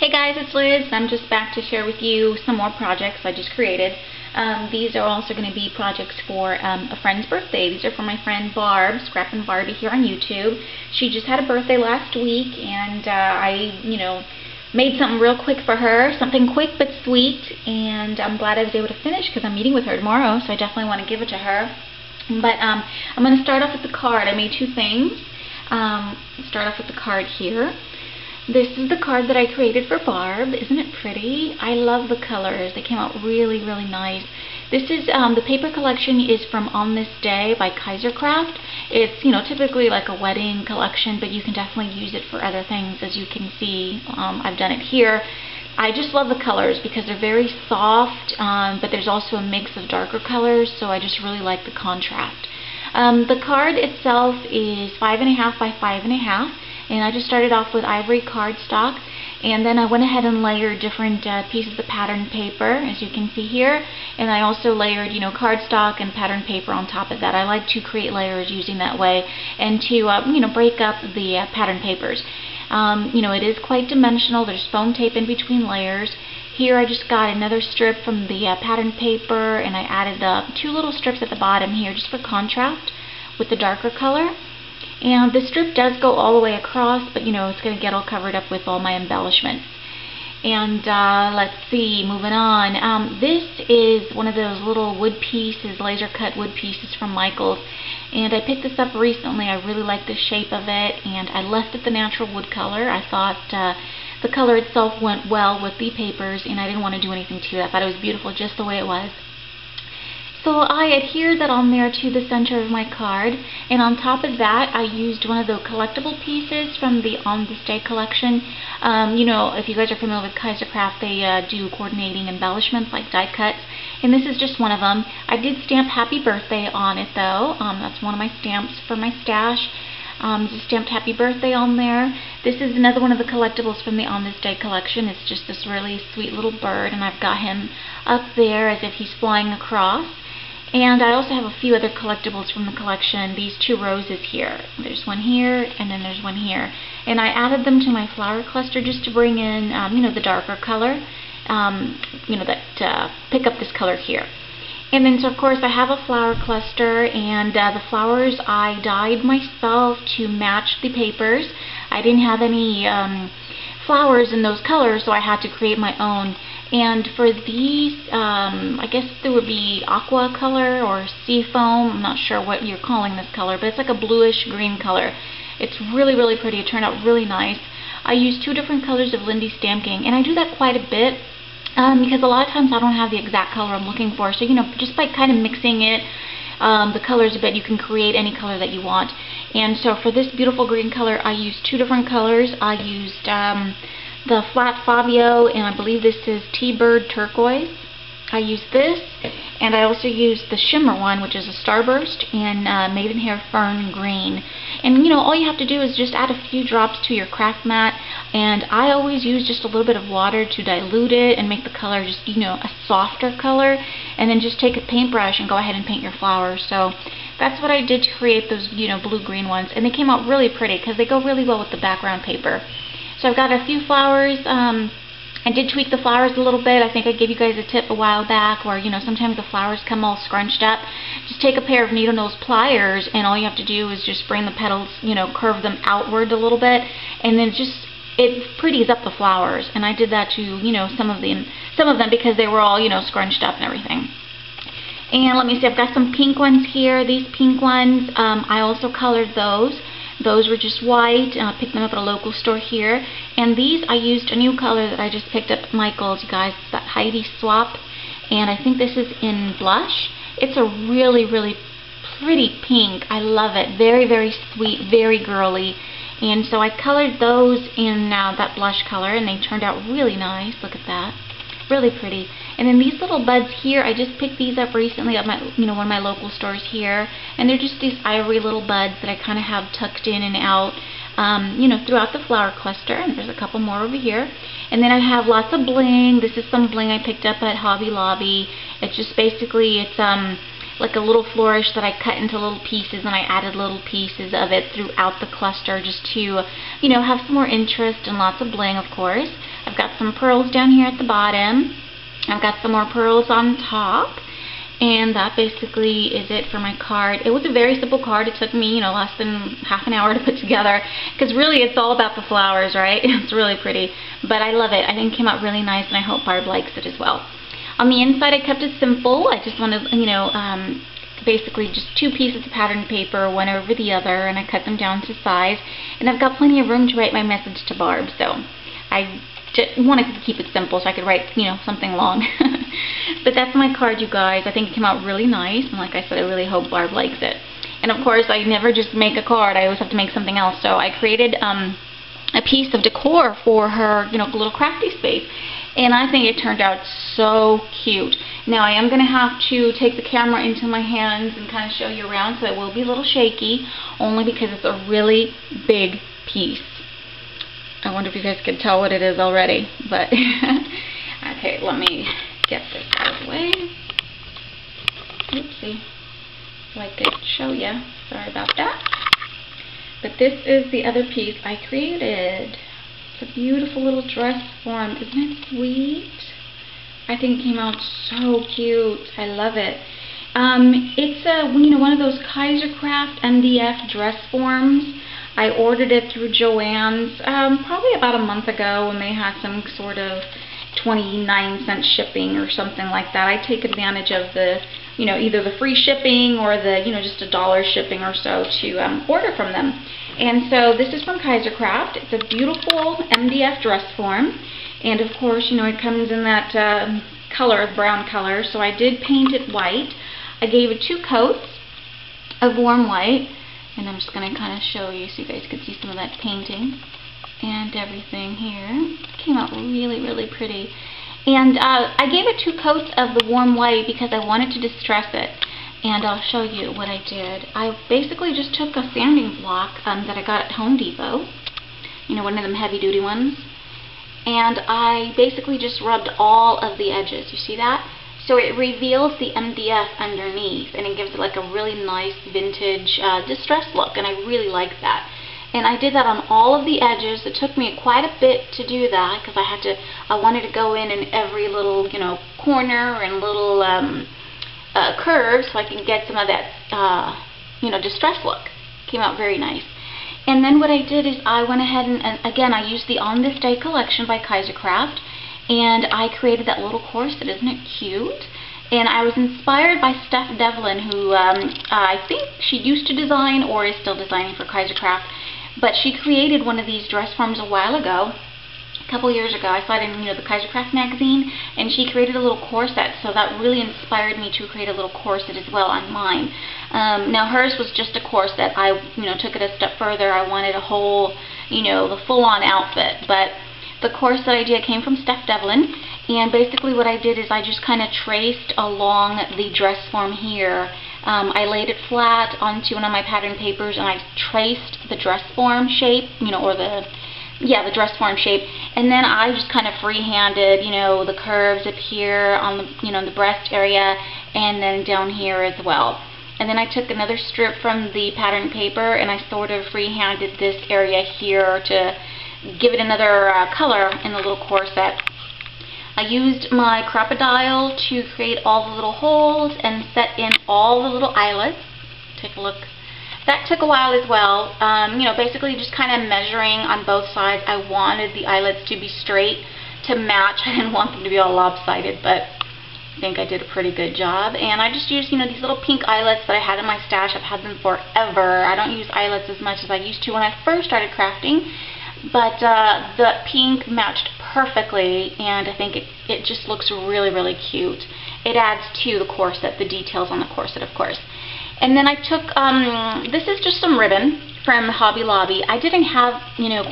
Hey guys, it's Liz. I'm just back to share with you some more projects I just created. These are also going to be projects for a friend's birthday. These are for my friend Barb, Scrappin' Barbie here on YouTube. She just had a birthday last week, and I made something real quick for her, something quick but sweet, and I'm glad I was able to finish because I'm meeting with her tomorrow, so I definitely want to give it to her. But I'm going to start off with the card. I made two things. Start off with the card here. This is the card that I created for Barb. Isn't it pretty? I love the colors. They came out really, really nice. This is, the paper collection is from On This Day by Kaisercraft. It's, typically like a wedding collection, but you can definitely use it for other things, as you can see. I've done it here. I just love the colors because they're very soft, but there's also a mix of darker colors, so I just really like the contrast. The card itself is 5.5 by 5.5. And I just started off with ivory cardstock, and then I went ahead and layered different pieces of pattern paper, as you can see here. And I also layered, cardstock and pattern paper on top of that. I like to create layers using that way, and to, break up the pattern papers. It is quite dimensional. There's foam tape in between layers. Here I just got another strip from the pattern paper, and I added two little strips at the bottom here just for contrast with the darker color. And the strip does go all the way across, but it's going to get all covered up with all my embellishments. And let's see, moving on. This is one of those little wood pieces, laser cut wood pieces from Michaels. And I picked this up recently. I really like the shape of it, and I left it the natural wood color. I thought the color itself went well with the papers, and I didn't want to do anything to it. I thought it was beautiful just the way it was. So I adhered that on there to the center of my card, and on top of that I used one of the collectible pieces from the On This Day collection. If you guys are familiar with Kaisercraft, they do coordinating embellishments like die cuts, and this is just one of them. I did stamp Happy Birthday on it though. That's one of my stamps for my stash. Just stamped Happy Birthday on there. This is another one of the collectibles from the On This Day collection. It's just this really sweet little bird, and I've got him up there as if he's flying across. And I also have a few other collectibles from the collection. These two roses here. There's one here, and then there's one here. And I added them to my flower cluster just to bring in, the darker color, pick up this color here. And then, so of course, I have a flower cluster, and the flowers I dyed myself to match the papers. I didn't have any flowers in those colors, so I had to create my own. And for these, I guess there would be aqua color or sea foam. I'm not sure what you're calling this color, but it's like a bluish green color. It's really, really pretty. It turned out really nice. I used two different colors of Lindy Stamping, and I do that quite a bit because a lot of times I don't have the exact color I'm looking for. So, just by kind of mixing it, the colors a bit, you can create any color that you want. And so for this beautiful green color, I used two different colors. I used the Flat Fabio, and I believe this is T-Bird Turquoise. I used this, and I also used the shimmer one, which is a Starburst, and Maidenhair Fern Green. And all you have to do is just add a few drops to your craft mat, and I always use just a little bit of water to dilute it and make the color just, a softer color, and then just take a paintbrush and go ahead and paint your flowers. So that's what I did to create those, blue-green ones, and they came out really pretty because they go really well with the background paper. So I've got a few flowers. I did tweak the flowers a little bit. I think I gave you guys a tip a while back where, sometimes the flowers come all scrunched up. Just take a pair of needle nose pliers, and all you have to do is just bring the petals, curve them outward a little bit, and then it pretties up the flowers. And I did that to, some of them because they were all, scrunched up and everything. And let me see, I've got some pink ones here. These pink ones, I also colored those. Those were just white. I picked them up at a local store here. And these, I used a new color that I just picked up at Michaels, you guys. It's that Heidi Swap. And I think this is in blush. It's a really, really pretty pink. I love it. Very, very sweet, very girly. And so I colored those in that blush color, and they turned out really nice. Look at that. Really pretty. And then these little buds here, I just picked these up recently at my, one of my local stores here, and they're just these ivory little buds that I kind of have tucked in and out, throughout the flower cluster. And there's a couple more over here. And then I have lots of bling. This is some bling I picked up at Hobby Lobby. It's just basically, it's like a little flourish that I cut into little pieces, and I added little pieces of it throughout the cluster just to, have some more interest and lots of bling, of course. I've got some pearls down here at the bottom. I've got some more pearls on top. And that basically is it for my card. It was a very simple card. It took me, less than half an hour to put together. Because really, it's all about the flowers, right? It's really pretty. But I love it. I think it came out really nice, and I hope Barb likes it as well. On the inside, I kept it simple. I just wanted, basically just 2 pieces of patterned paper, one over the other, and I cut them down to size. And I've got plenty of room to write my message to Barb, so I just wanted to keep it simple so I could write, something long. But that's my card, you guys. I think it came out really nice, and like I said, I really hope Barb likes it. And of course, I never just make a card. I always have to make something else. So I created a piece of decor for her, little crafty space. And I think it turned out so cute. Now, I am going to have to take the camera into my hands and kind of show you around, so it will be a little shaky, only because it's a really big piece. I wonder if you guys can tell what it is already, but okay, let me get this out of the way. Oopsie. So I could show you. Sorry about that. But this is the other piece I created. It's a beautiful little dress form. Isn't it sweet? I think it came out so cute. I love it. It's one of those Kaisercraft MDF dress forms. I ordered it through Joann's probably about a month ago when they had some sort of 29-cent shipping or something like that. I take advantage of the, either the free shipping or the, just $1 shipping or so to order from them. And so this is from Kaisercraft. It's a beautiful MDF dress form. And of course, it comes in that color, brown color. So I did paint it white. I gave it 2 coats of warm white. And I'm just going to kind of show you so you guys can see some of that painting and everything here. It came out really, really pretty. And I gave it 2 coats of the warm white because I wanted to distress it. And I'll show you what I did. I basically just took a sanding block that I got at Home Depot. One of them heavy-duty ones. And I basically just rubbed all of the edges. You see that? So it reveals the MDF underneath, and it gives it like a really nice vintage distressed look, and I really like that. And I did that on all of the edges. It took me quite a bit to do that because I wanted to go in every little, corner and little curve so I can get some of that, distressed look. Came out very nice. And then what I did is I went ahead and again, I used the On This Day collection by Kaisercraft. And I created that little corset. Isn't it cute? And I was inspired by Steph Devlin, who I think she used to design or is still designing for Kaisercraft. But she created one of these dress forms a while ago, a couple years ago. I saw it in the Kaisercraft magazine, and she created a little corset. So that really inspired me to create a little corset as well on mine. Now hers was just a corset. I took it a step further. I wanted a whole, the full-on outfit, but the corset I did came from Steph Devlin, and basically what I did is I just kind of traced along the dress form here. I laid it flat onto one of my pattern papers, and I traced the dress form shape, or the dress form shape, and then I just kind of freehanded, the curves up here on the, the breast area, and then down here as well. And then I took another strip from the pattern paper, and I sort of freehanded this area here to give it another color in the little corset. I used my crocodile to create all the little holes and set in all the little eyelets. Take a look. That took a while as well. Basically just kind of measuring on both sides. I wanted the eyelets to be straight to match. I didn't want them to be all lopsided, but I think I did a pretty good job. And I just used, these little pink eyelets that I had in my stash. I've had them forever. I don't use eyelets as much as I used to when I first started crafting. But the pink matched perfectly, and I think it just looks really, really cute. It adds to the corset, the details on the corset, of course. And then I took, this is just some ribbon from Hobby Lobby. I didn't have,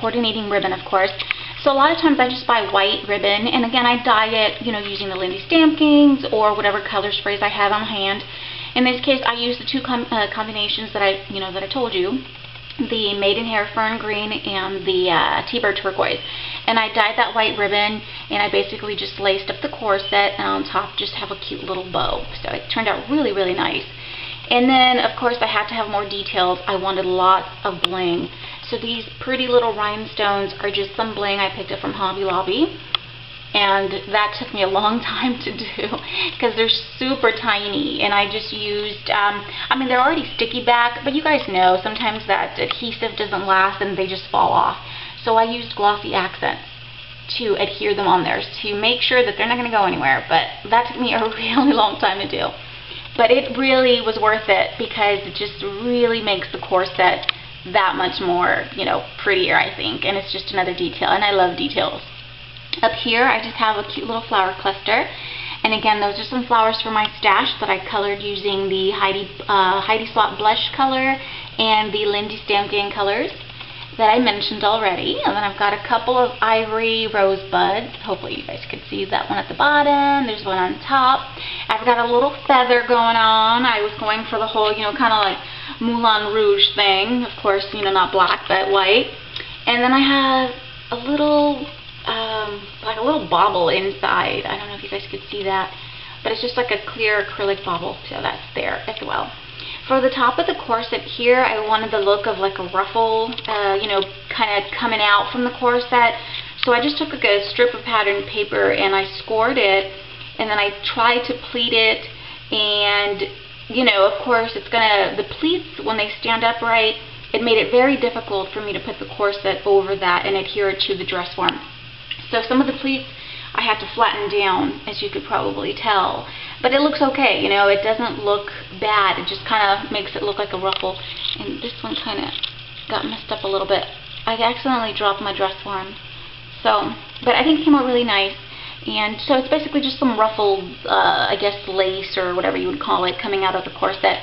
coordinating ribbon, of course. So a lot of times I just buy white ribbon, and again, I dye it, using the Lindy Stampkins or whatever color sprays I have on hand. In this case, I used the 2 combinations that I told you. The Maidenhair Fern Green and the T-Bird Turquoise. And I dyed that white ribbon, and I basically just laced up the corset, and on top just have a cute little bow. So it turned out really, really nice. And then, of course, I had to have more details. I wanted lots of bling. So these pretty little rhinestones are just some bling I picked up from Hobby Lobby. and that took me a long time to do because they're super tiny. And I just used, I mean, they're already sticky back, but you guys know sometimes that adhesive doesn't last and they just fall off. So I used glossy accents to adhere them on there to make sure that they're not going to go anywhere. But that took me a really long time to do. But it really was worth it because it just really makes the corset that much more, you know, prettier, I think. And it's just another detail, and I love details. Up here, I just have a cute little flower cluster. And again, those are some flowers for my stash that I colored using the Heidi Swap blush color and the Lindy Stampin' colors that I mentioned already. And then I've got a couple of ivory rosebuds. Hopefully you guys can see that one at the bottom. There's one on top. I've got a little feather going on. I was going for the whole, you know, kind of like Moulin Rouge thing. Of course, you know, not black, but white. And then I have a little, like a little bauble inside. I don't know if you guys could see that, but it's just like a clear acrylic bauble, so that's there as well. For the top of the corset here, I wanted the look of like a ruffle, you know, kind of coming out from the corset. So I just took like a strip of patterned paper and I scored it, and then I tried to pleat it. And, you know, of course, it's gonna, the pleats, when they stand upright, it made it very difficult for me to put the corset over that and adhere it to the dress form. So some of the pleats I had to flatten down, as you could probably tell. But it looks okay, you know, it doesn't look bad. It just kind of makes it look like a ruffle. And this one kind of got messed up a little bit. I accidentally dropped my dress form. So, but I think it came out really nice. And so it's basically just some ruffled, I guess, lace or whatever you would call it, coming out of the corset.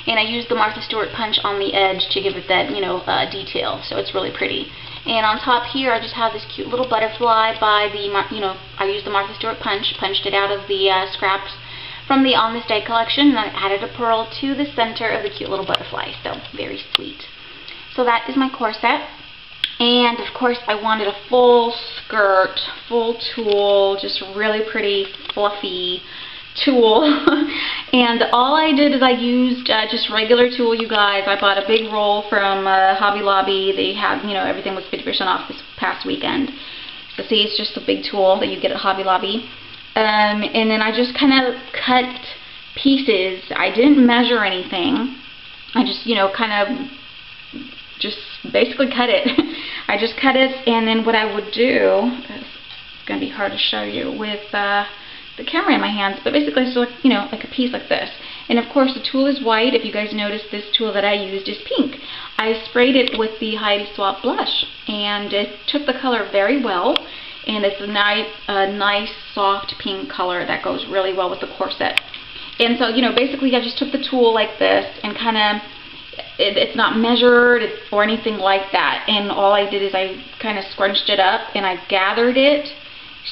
And I used the Martha Stewart punch on the edge to give it that, you know, detail. So it's really pretty. And on top here, I just have this cute little butterfly by the, you know, I used the Martha Stewart punch, punched it out of the scraps from the On This Day collection, and I added a pearl to the center of the cute little butterfly. So very sweet. So that is my corset. And of course, I wanted a full skirt, full tulle, just really pretty, fluffy tulle. And all I did is I used just regular tulle, you guys. I bought a big roll from Hobby Lobby. They have, you know, everything was 50% off this past weekend. So see, it's just a big tulle that you get at Hobby Lobby. And then I just kind of cut pieces. I didn't measure anything. I just, you know, kind of just basically cut it. I just cut it, and then what I would do, it's going to be hard to show you with the camera in my hands, but basically it's like, you know, like a piece like this. And of course the tulle is white. If you guys notice, this tulle that I used is pink. I sprayed it with the Heidi Swap blush, and it took the color very well. And it's a nice soft pink color that goes really well with the corset. And so, you know, basically I just took the tulle like this and kind of, it's not measured or anything like that. And all I did is I kind of scrunched it up and I gathered it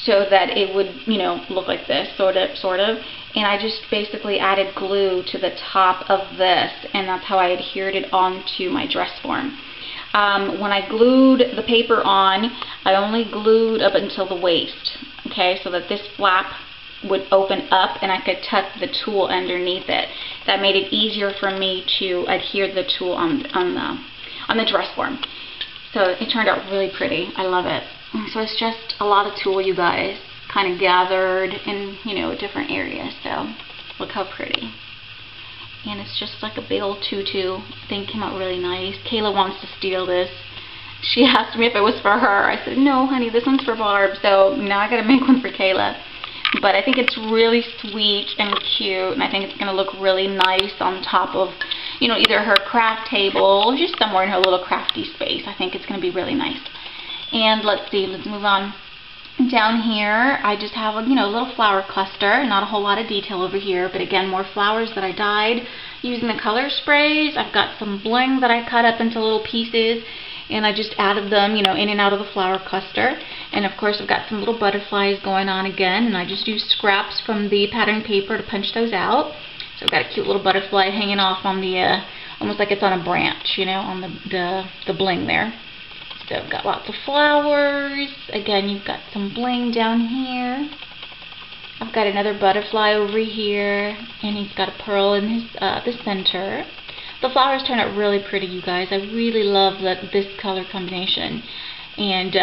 so that it would, you know, look like this, sort of. And I just basically added glue to the top of this, and that's how I adhered it onto my dress form. When I glued the paper on, I only glued up until the waist, okay, so that this flap would open up and I could tuck the tulle underneath it. That made it easier for me to adhere the tulle on the dress form. So it turned out really pretty. I love it. So it's just a lot of tulle, you guys, kind of gathered in, you know, different areas. So look how pretty. And it's just like a big old tutu. I think it came out really nice. Kayla wants to steal this. She asked me if it was for her. I said, no, honey, this one's for Barb. So now I gotta make one for Kayla. But I think it's really sweet and cute, and I think it's gonna look really nice on top of, you know, either her craft table or just somewhere in her little crafty space. I think it's gonna be really nice. And let's see, let's move on. Down here, I just have a, you know, little flower cluster. Not a whole lot of detail over here, but again, more flowers that I dyed using the color sprays. I've got some bling that I cut up into little pieces, and I just added them, you know, in and out of the flower cluster. And of course, I've got some little butterflies going on again, and I just used scraps from the pattern paper to punch those out. So I've got a cute little butterfly hanging off on the, almost like it's on a branch, you know, on the bling there. So I've got lots of flowers. Again, you've got some bling down here. I've got another butterfly over here, and he's got a pearl in his the center. The flowers turn out really pretty, you guys. I really love this color combination. And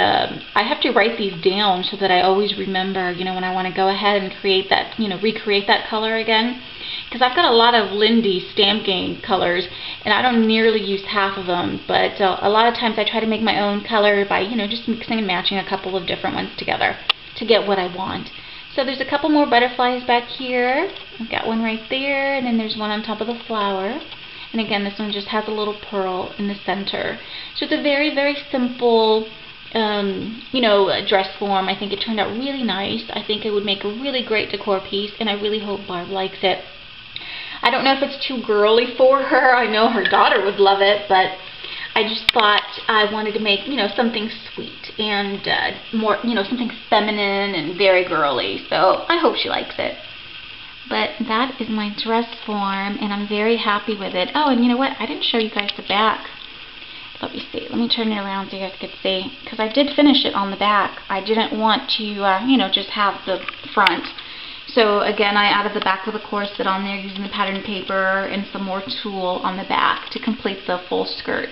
I have to write these down so that I always remember, you know, when I want to go ahead and create that, you know, recreate that color again. Because I've got a lot of Lindy Stamp Gang colors, and I don't nearly use half of them, but a lot of times I try to make my own color by, you know, just mixing and matching a couple of different ones together to get what I want. So there's a couple more butterflies back here. I've got one right there, and then there's one on top of the flower. And again, this one just has a little pearl in the center. So it's a very, very simple, you know, dress form. I think it turned out really nice. I think it would make a really great decor piece, and I really hope Barb likes it. I don't know if it's too girly for her. I know her daughter would love it, but I just thought I wanted to make, you know, something sweet and more, you know, something feminine and very girly. So I hope she likes it. But that is my dress form, and I'm very happy with it. Oh, and you know what? I didn't show you guys the back. Let me see. Let me turn it around so you guys could see. Because I did finish it on the back. I didn't want to, you know, just have the front. So again, I added the back of the corset on there using the pattern paper and some more tulle on the back to complete the full skirt.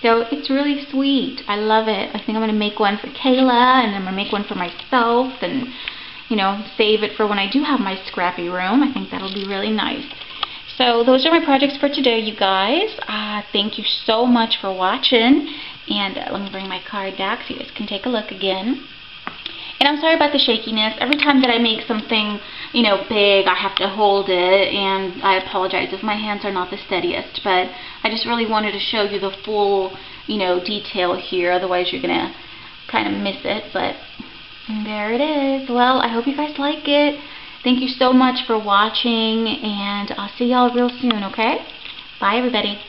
So it's really sweet. I love it. I think I'm going to make one for Kayla, and I'm going to make one for myself, and, you know, save it for when I do have my scrappy room. I think that'll be really nice. So those are my projects for today, you guys. Thank you so much for watching. And let me bring my card back so you guys can take a look again. And I'm sorry about the shakiness. Every time that I make something, you know, big, I have to hold it, and I apologize if my hands are not the steadiest, but I just really wanted to show you the full, you know, detail here. Otherwise you're going to kind of miss it, but there it is. Well, I hope you guys like it. Thank you so much for watching, and I'll see y'all real soon, okay? Bye, everybody.